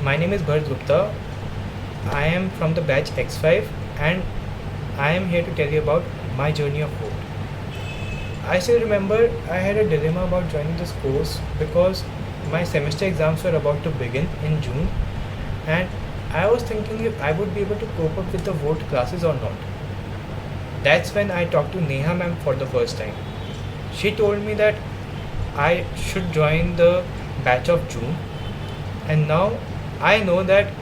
My name is Bharat Gupta. I am from the batch X5 and I am here to tell you about my journey of food. I still remember I had a dilemma about joining this course because my semester exams were about to begin in June and I was thinking if I would be able to cope up with the vote classes or not. That's when I talked to Neha ma'am for the first time. She told me that I should join the batch of June, and now I know that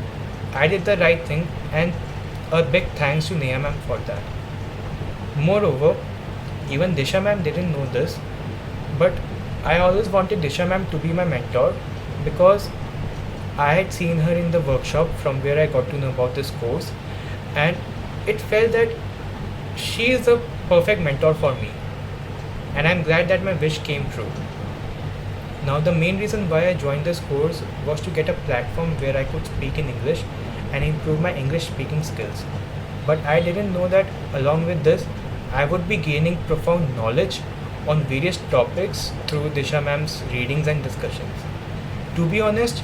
I did the right thing, and a big thanks to Neha ma'am for that. Moreover, even Disha ma'am didn't know this, but I always wanted Disha ma'am to be my mentor because I had seen her in the workshop from where I got to know about this course, and it felt that she is the perfect mentor for me, and I'm glad that my wish came true. Now, the main reason why I joined this course was to get a platform where I could speak in English and improve my English speaking skills. But I didn't know that along with this, I would be gaining profound knowledge on various topics through Disha ma'am's readings and discussions. To be honest,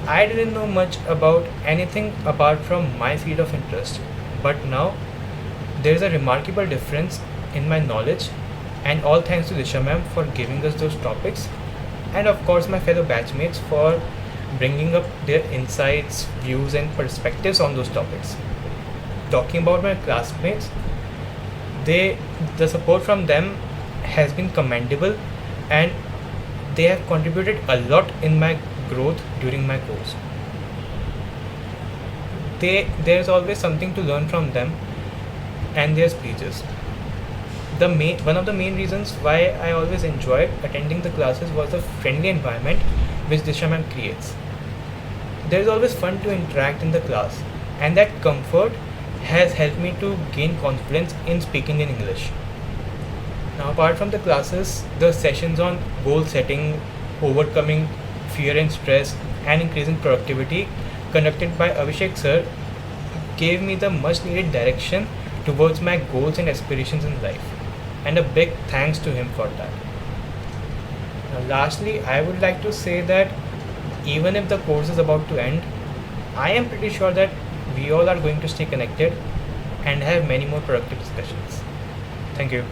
I didn't know much about anything apart from my field of interest. But now, there is a remarkable difference in my knowledge, and all thanks to Disha ma'am for giving us those topics, and of course my fellow batchmates for bringing up their insights, views, and perspectives on those topics. Talking about my classmates, the support from them has been commendable, and they have contributed a lot in my growth during my course. There's always something to learn from them and their speeches. One of the main reasons why I always enjoyed attending the classes was the friendly environment which Disha ma'am creates. There is always fun to interact in the class, and that comfort has helped me to gain confidence in speaking in English. Now, apart from the classes, the sessions on goal setting, overcoming fear and stress, and increasing productivity conducted by Abhishek sir gave me the much needed direction towards my goals and aspirations in life, and a big thanks to him for that. Now, lastly, I would like to say that even if the course is about to end, I am pretty sure that we all are going to stay connected and have many more productive discussions. Thank you.